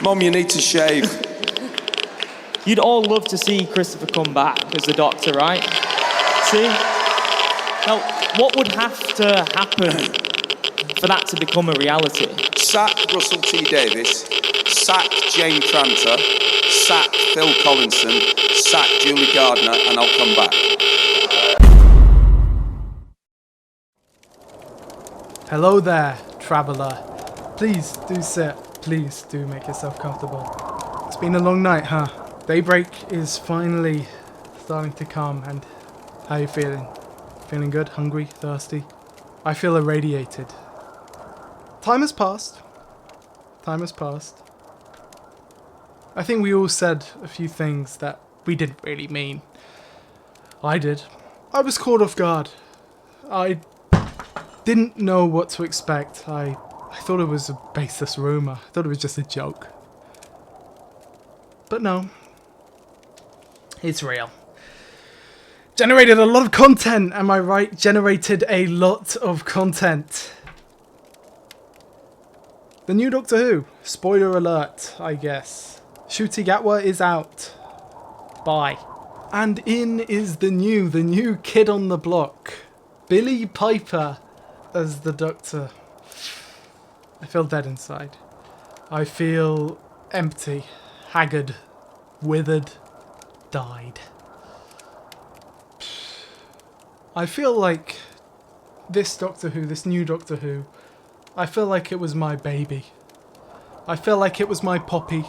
Mum, you need to shave. You'd all love to see Christopher come back as the Doctor, right? See? Now, what would have to happen for that to become a reality? Sack Russell T Davies, sack Jane Tranter, sack Phil Collinson, sack Julie Gardner, and I'll come back. Hello there, traveller. Please do sit. Please do make yourself comfortable. It's been a long night, huh? Daybreak is finally starting to come, and how you feeling? Feeling good? Hungry? Thirsty? I feel irradiated. Time has passed. Time has passed. I think we all said a few things that we didn't really mean. I did. I was caught off guard. I didn't know what to expect. I thought it was a baseless rumour. I thought it was just a joke. But no. It's real. Generated a lot of content, am I right? Generated a lot of content. The new Doctor Who. Spoiler alert, I guess. Ncuti Gatwa is out. Bye. And in is the new kid on the block. Billie Piper as the Doctor. I feel dead inside. I feel empty, haggard, withered, died. I feel like this Doctor Who, this new Doctor Who, I feel like it was my baby. I feel like it was my Poppy.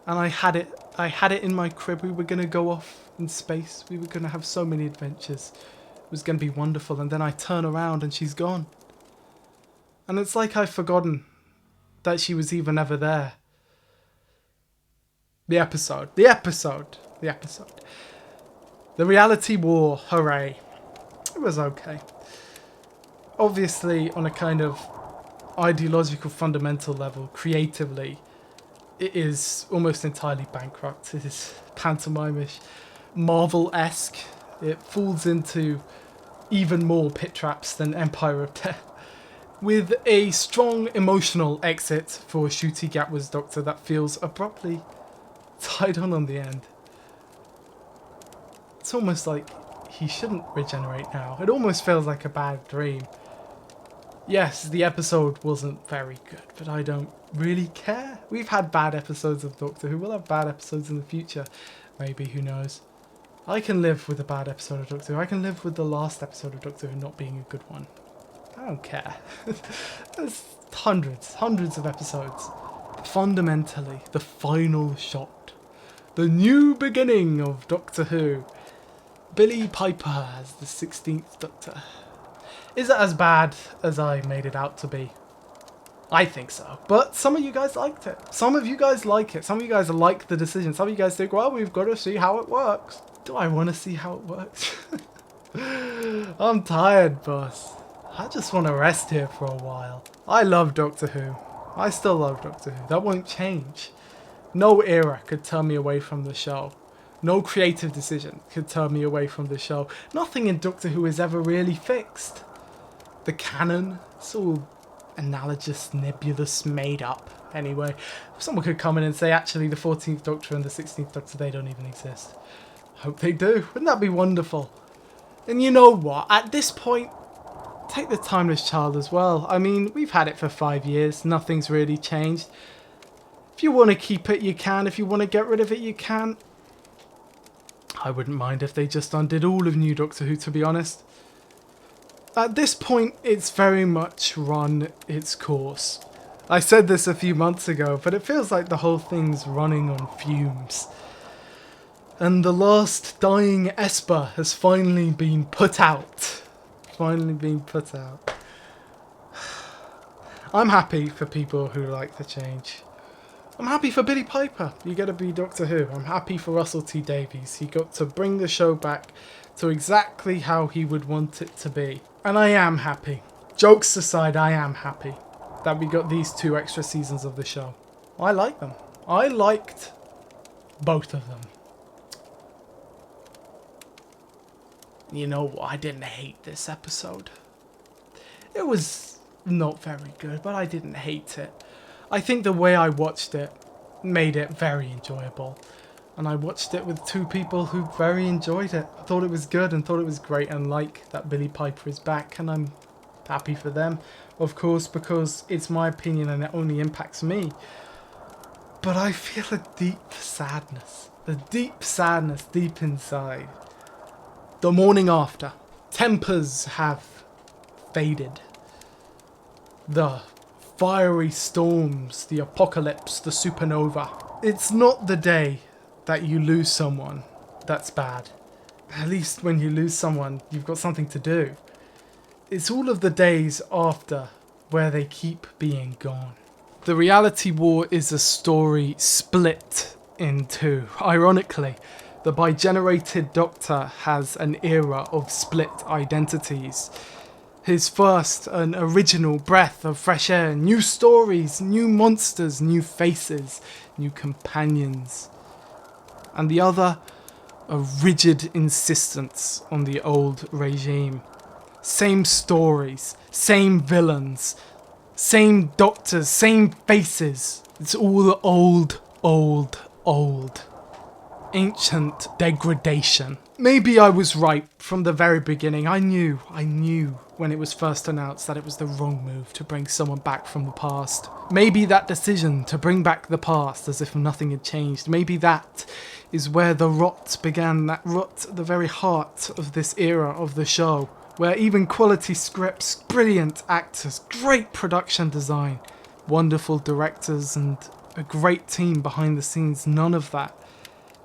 And I had it in my crib. We were going to go off in space. We were going to have so many adventures. It was going to be wonderful. And then I turn around and she's gone. And it's like I've forgotten that she was even ever there. The episode. The reality war, hooray. It was okay. Obviously, on a kind of ideological, fundamental level, creatively, it is almost entirely bankrupt. It is pantomimish, Marvel-esque. It falls into even more pit traps than Empire of Death. With a strong emotional exit for Ncuti Gatwa's Doctor that feels abruptly tied on the end. It's almost like he shouldn't regenerate now. It almost feels like a bad dream. Yes, the episode wasn't very good, but I don't really care. We've had bad episodes of Doctor Who. We'll have bad episodes in the future. Maybe, who knows. I can live with a bad episode of Doctor Who. I can live with the last episode of Doctor Who not being a good one. I don't care. There's hundreds of episodes. Fundamentally, the final shot. The new beginning of Doctor Who. Billie Piper as the 16th Doctor. Is it as bad as I made it out to be? I think so. But some of you guys liked it. Some of you guys like it. Some of you guys like the decision. Some of you guys think, well, we've got to see how it works. Do I want to see how it works? I'm tired, boss. I just want to rest here for a while. I love Doctor Who. I still love Doctor Who. That won't change. No era could turn me away from the show. No creative decision could turn me away from the show. Nothing in Doctor Who is ever really fixed. The canon, it's all analogous, nebulous, made up. Anyway, someone could come in and say, actually, the 14th Doctor and the 16th Doctor, they don't even exist. Hope they do. Wouldn't that be wonderful? And you know what? At this point, take the Timeless Child as well. I mean, we've had it for 5 years. Nothing's really changed. If you want to keep it, you can. If you want to get rid of it, you can. I wouldn't mind if they just undid all of New Doctor Who, to be honest. At this point, it's very much run its course. I said this a few months ago, but it feels like the whole thing's running on fumes. And the last dying Esper has finally been put out. I'm happy for people who like the change. I'm happy for Billie Piper. You get to be Doctor Who. I'm happy for Russell T Davies. He got to bring the show back to exactly how he would want it to be. And I am happy. Jokes aside, I am happy that we got these 2 extra seasons of the show. I like them. I liked both of them. You know what? I didn't hate this episode. It was not very good, but I didn't hate it. I think the way I watched it made it very enjoyable. And I watched it with two people who very enjoyed it. I thought it was good and thought it was great, and like that Billie Piper is back, and I'm happy for them, of course, because it's my opinion and it only impacts me. But I feel a deep sadness deep inside. The morning after, tempers have faded. The fiery storms, the apocalypse, the supernova. It's not the day that you lose someone that's bad. At least when you lose someone, you've got something to do. It's all of the days after where they keep being gone. The Reality War is a story split in two. Ironically, the Bi-generated Doctor has an era of split identities. His first, an original breath of fresh air, new stories, new monsters, new faces, new companions. And the other, a rigid insistence on the old regime. Same stories, same villains, same doctors, same faces. It's all old. Ancient degradation. Maybe I was right from the very beginning. I knew when it was first announced that it was the wrong move to bring someone back from the past. Maybe that decision to bring back the past as if nothing had changed, maybe that is where the rot began, that rot at the very heart of this era of the show, where even quality scripts, brilliant actors, great production design, wonderful directors and a great team behind the scenes, none of that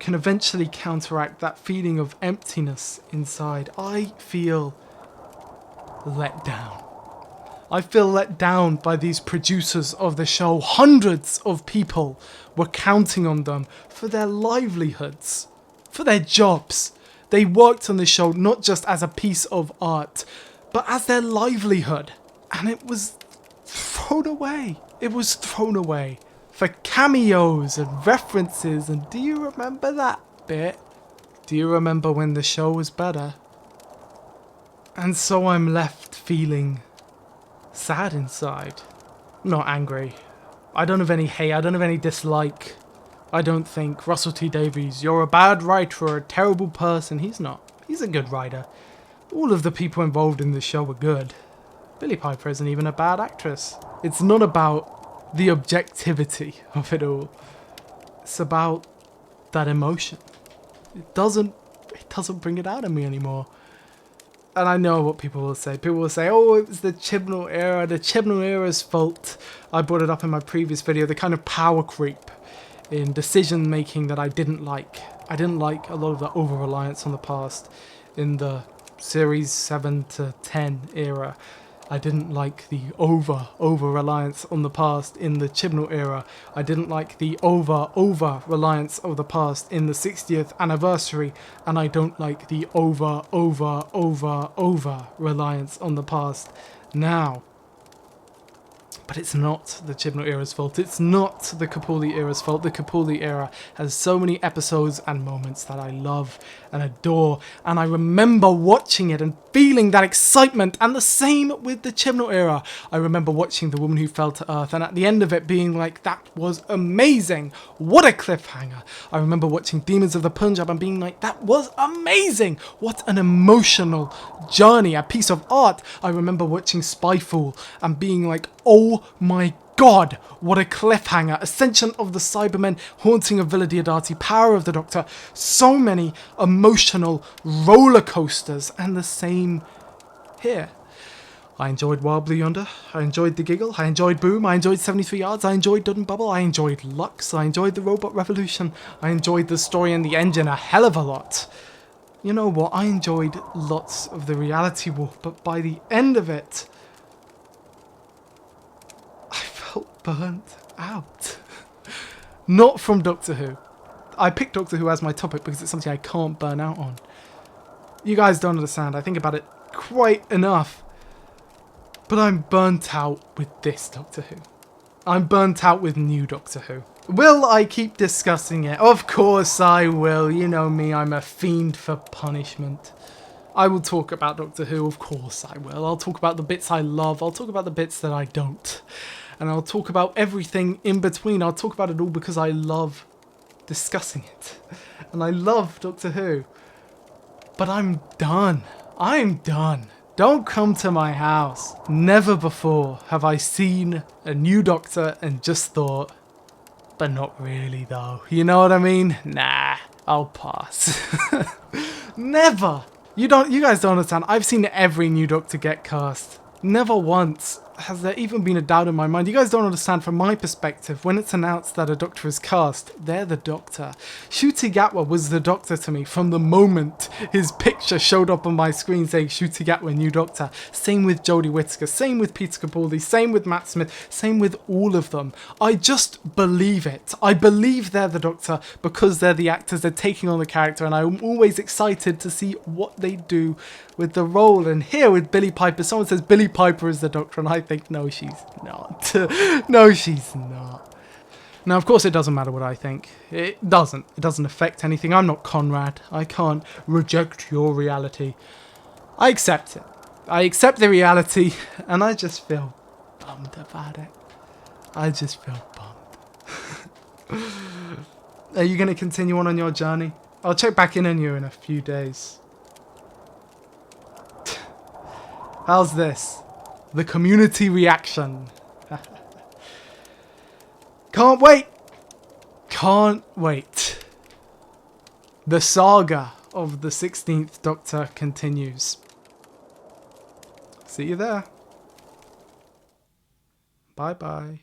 can eventually counteract that feeling of emptiness inside. I feel let down. I feel let down by these producers of the show. Hundreds of people were counting on them for their livelihoods, for their jobs. They worked on the show not just as a piece of art, but as their livelihood. And it was thrown away. It was thrown away for cameos and references. And do you remember that bit? Do you remember when the show was better? And so I'm left feeling sad inside. Not angry. I don't have any hate. I don't have any dislike. I don't think, Russell T Davies, you're a bad writer or a terrible person. He's not. He's a good writer. All of the people involved in the show were good. Billie Piper isn't even a bad actress. It's not about the objectivity of it all. It's about that emotion. It doesn't bring it out of me anymore. And I know what people will say. People will say, oh, it was the Chibnall era, the Chibnall era's fault. I brought it up in my previous video, the kind of power creep in decision making that I didn't like. I didn't like a lot of the over-reliance on the past in the series 7 to 10 era. I didn't like the over-reliance on the past in the Chibnall era. I didn't like the over-reliance of the past in the 60th anniversary. And I don't like the over-reliance on the past now. But it's not the Chibnall era's fault. It's not the Capaldi era's fault. The Capaldi era has so many episodes and moments that I love and adore. And I remember watching it and feeling that excitement. And the same with the Chibnall era. I remember watching The Woman Who Fell to Earth and at the end of it being like, that was amazing. What a cliffhanger. I remember watching Demons of the Punjab and being like, that was amazing. What an emotional journey, a piece of art. I remember watching Spyfall and being like, oh my god, what a cliffhanger. Ascension of the Cybermen, Haunting of Villa Diodati, Power of the Doctor. So many emotional roller coasters, and the same here. I enjoyed Wild Blue Yonder, I enjoyed The Giggle, I enjoyed Boom, I enjoyed 73 Yards, I enjoyed Dud and Bubble, I enjoyed Lux, I enjoyed The Robot Revolution, I enjoyed the story and the engine a hell of a lot. You know what, I enjoyed lots of the Reality War, but by the end of it, burnt out. Not from Doctor Who. I picked Doctor Who as my topic because it's something I can't burn out on. You guys don't understand. I think about it quite enough. But I'm burnt out with this Doctor Who. I'm burnt out with new Doctor Who. Will I keep discussing it? Of course I will. You know me, I'm a fiend for punishment. I will talk about Doctor Who, of course I will. I'll talk about the bits I love. I'll talk about the bits that I don't. and I'll talk about everything in between. I'll talk about it all because I love discussing it. And I love Doctor Who. But I'm done. I'm done. Don't come to my house. Never before have I seen a new Doctor and just thought, but not really though. You know what I mean? Nah, I'll pass. Never. You guys don't understand. I've seen every new Doctor get cast. Never once has there even been a doubt in my mind. You guys don't understand from my perspective. When it's announced that a Doctor is cast, they're the Doctor. Ncuti Gatwa was the Doctor to me from the moment his picture showed up on my screen saying Ncuti Gatwa, new Doctor. Same with Jodie Whittaker, same with Peter Capaldi, same with Matt Smith, same with all of them. I just believe it. I believe they're the Doctor because they're the actors, they're taking on the character, and I'm always excited to see what they do with the role. And here with Billie Piper, someone says Billie Piper is the Doctor, and I think, no, she's not. No, she's not. Now, of course, it doesn't matter what I think. It doesn't. It doesn't affect anything. I'm not Conrad. I can't reject your reality. I accept it. I accept the reality, and I just feel bummed about it. I just feel bummed. Are you going to continue on your journey? I'll check back in on you in a few days. How's this? The community reaction. Can't wait. Can't wait. The saga of the 16th Doctor continues. See you there. Bye bye.